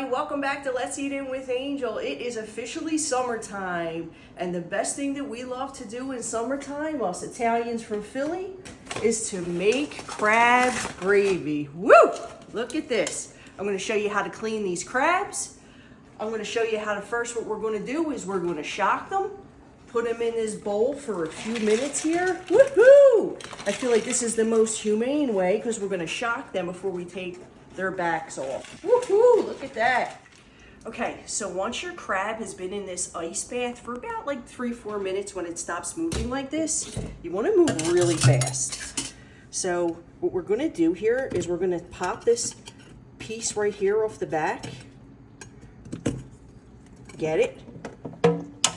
everybody, welcome back to Let's Eat In with Angel. It is officially summertime, and the best thing that we love to do in summertime, us Italians from Philly, is to make crab gravy. Woo! Look at this. I'm going to show you how to clean these crabs. I'm going to show you how to first, what we're going to do is we're going to shock them, put them in this bowl for a few minutes here. Woohoo! I feel like this is the most humane way because we're going to shock them before we take their backs off. Woohoo! Look at that. Okay, so once your crab has been in this ice bath for about like 3-4 minutes, when it stops moving like this, you want to move really fast. So what we're going to do here is we're going to pop this piece right here off the back. Get it?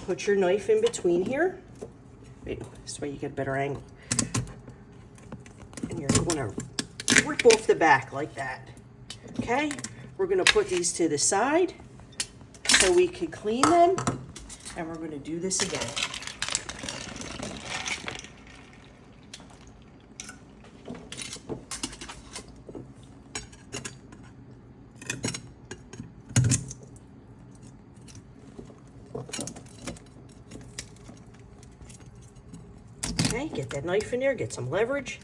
Put your knife in between here. Wait, this way you get a better angle. And you're going to rip off the back like that. Okay, we're going to put these to the side so we can clean them, and we're going to do this again. Okay, get that knife in there, get some leverage.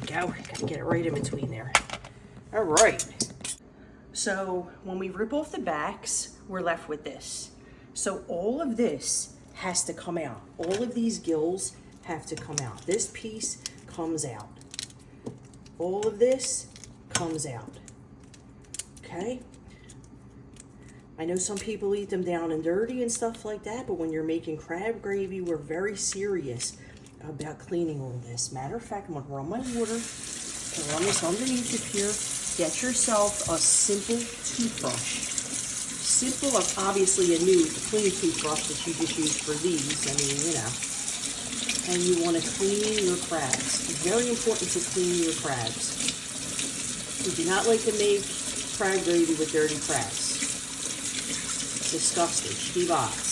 Go. Gotta get it right in between there. All right. So when we rip off the backs, we're left with this. So all of this has to come out. All of these gills have to come out. This piece comes out. All of this comes out. Okay? I know some people eat them down and dirty and stuff like that, but when you're making crab gravy, we're very serious about cleaning all this. Matter of fact, I'm gonna run my water and run this underneath it here. Get yourself a simple toothbrush. Simple, obviously a new clean toothbrush that you just use for these. I mean, you know. And you want to clean your crabs. It's very important to clean your crabs. We do not like to make crab gravy with dirty crabs. It's disgusting. Steve-Ots.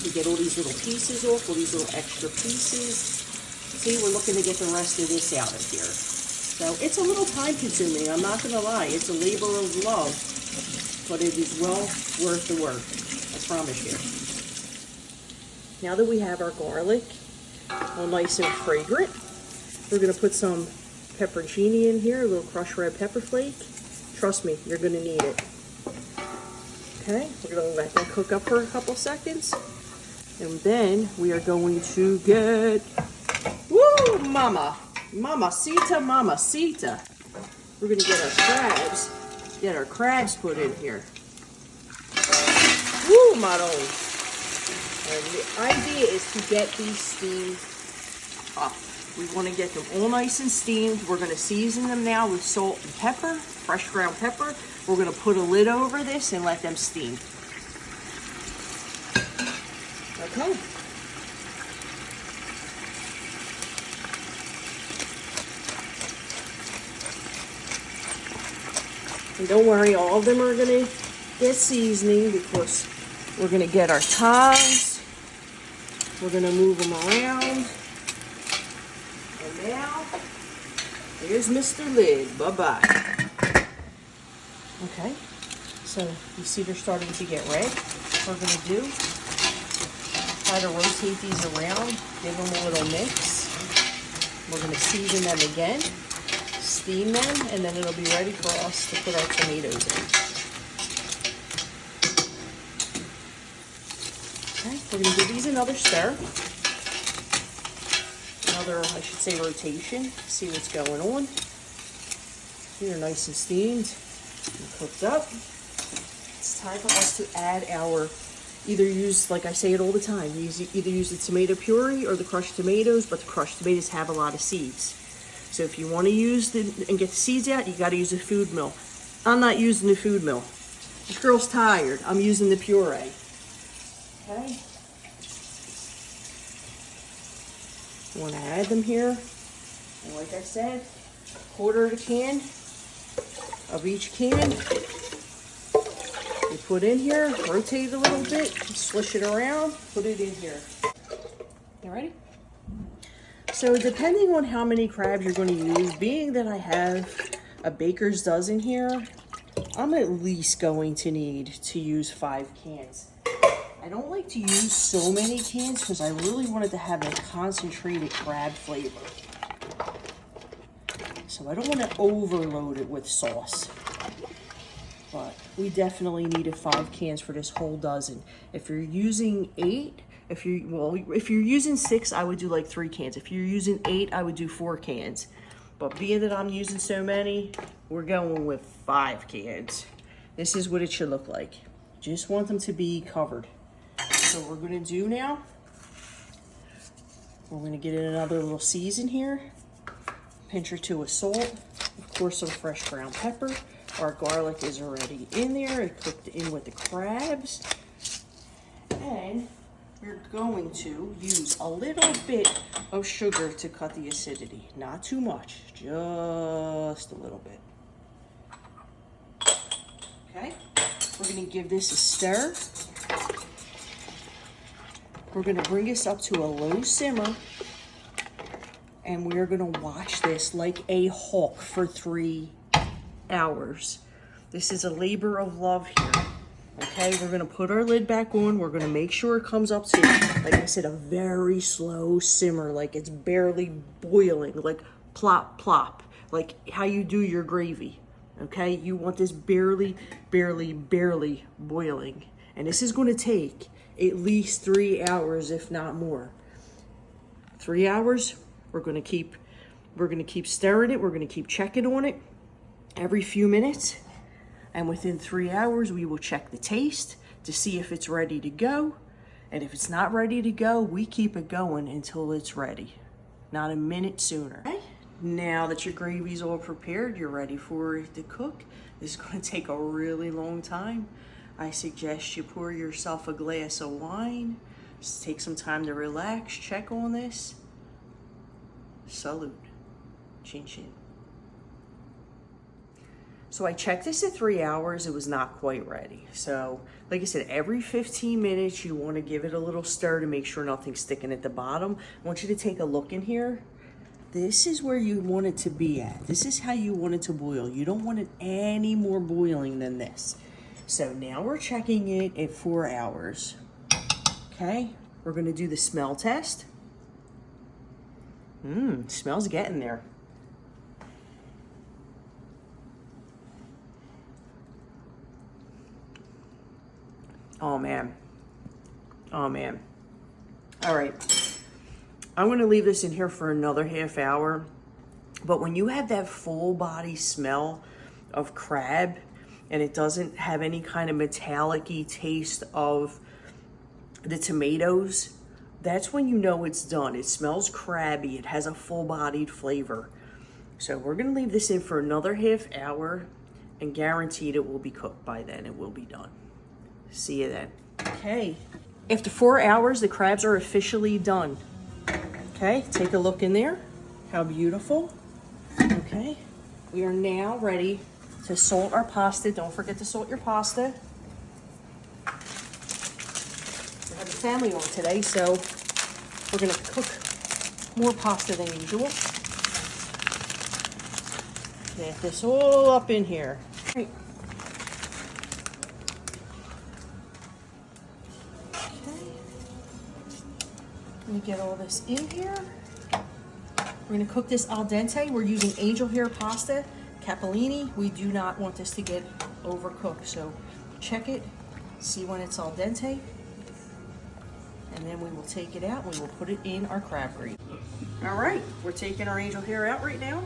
We get all these little pieces off, all these little extra pieces. See, we're looking to get the rest of this out of here. So it's a little time consuming, I'm not going to lie. It's a labor of love, but it is well worth the work. I promise you. Now that we have our garlic all nice and fragrant, we're going to put some pepperoncini in here, a little crushed red pepper flake. Trust me, you're going to need it. Okay, we're going to let that cook up for a couple seconds. And then we are going to get, woo, mamacita. We're going to get our crabs put in here. Woo, Maron. And the idea is to get these steamed up. We want to get them all nice and steamed. We're going to season them now with salt and pepper, fresh ground pepper. We're going to put a lid over this and let them steam. Okay. And don't worry, all of them are going to get seasoning because we're going to get our tongs. We're going to move them around. And now, here's Mr. Lid. Bye-bye. Okay, so you see they're starting to get red. What we're going to do, try to rotate these around, give them a little mix. We're going to season them again, steam them, and then it'll be ready for us to put our tomatoes in. Okay, we're going to give these another stir. Another, I should say, rotation. See what's going on. These are nice and steamed. Cooked up. It's time for us to add our, either use, like I say it all the time, either use the tomato puree or the crushed tomatoes, but the crushed tomatoes have a lot of seeds. So if you want to use and get the seeds out, you got to use a food mill. I'm not using the food mill. This girl's tired. I'm using the puree. Okay. You want to add them here. And like I said, quarter of a can of each can. You put in here, rotate it a little bit, swish it around, put it in here. You ready? So depending on how many crabs you're going to use, being that I have a baker's dozen here, I'm at least going to need to use 5 cans. I don't like to use so many cans because I really wanted to have a concentrated crab flavor. So I don't want to overload it with sauce. But we definitely needed 5 cans for this whole dozen. If you're using 8, if you're using 6, I would do like 3 cans. If you're using 8, I would do 4 cans. But being that I'm using so many, we're going with 5 cans. This is what it should look like. Just want them to be covered. So what we're gonna do now, we're gonna get in another little season here. Pinch or 2 of salt, of course some fresh ground pepper. Our garlic is already in there, it cooked in with the crabs. And we're going to use a little bit of sugar to cut the acidity. Not too much, just a little bit. Okay, we're gonna give this a stir. We're gonna bring this up to a low simmer, and we're gonna watch this like a hawk for 3 hours. This is a labor of love here. Okay, we're gonna put our lid back on. We're gonna make sure it comes up to, like I said, a very slow simmer, like it's barely boiling, like plop, plop, like how you do your gravy. Okay, you want this barely, barely, barely boiling. And this is gonna take at least 3 hours, if not more. 3 hours, we're gonna keep stirring it, we're gonna keep checking on it every few minutes. And within 3 hours, we will check the taste to see if it's ready to go. And if it's not ready to go, we keep it going until it's ready. Not a minute sooner. Okay. Now that your gravy's all prepared, you're ready for it to cook. This is gonna take a really long time. I suggest you pour yourself a glass of wine. Just take some time to relax, check on this. Salute. Chin chin. So I checked this at 3 hours, it was not quite ready. So, like I said, every 15 minutes you wanna give it a little stir to make sure nothing's sticking at the bottom. I want you to take a look in here. This is where you want it to be at. This is how you want it to boil. You don't want it any more boiling than this. So now we're checking it at 4 hours. Okay, we're gonna do the smell test. Smells getting there. Oh man, oh man. All right, I'm gonna leave this in here for another half hour. But when you have that full body smell of crab and it doesn't have any kind of metallic-y taste of the tomatoes, that's when you know it's done. It smells crabby, it has a full-bodied flavor. So we're gonna leave this in for another half hour and guaranteed it will be cooked by then. It will be done. See you then. Okay, after 4 hours, the crabs are officially done. Okay, take a look in there. How beautiful. Okay, we are now ready to salt our pasta. Don't forget to salt your pasta. We have a family on today, so we're gonna cook more pasta than usual. Get this all up in here. All right. Let me get all this in here. We're gonna cook this al dente. We're using angel hair pasta, capellini. We do not want this to get overcooked. So check it, see when it's al dente. And then we will take it out and we will put it in our crab gravy. All right, we're taking our angel hair out right now.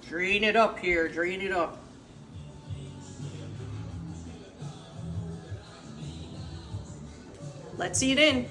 Drain it up here, drain it up. Let's eat in.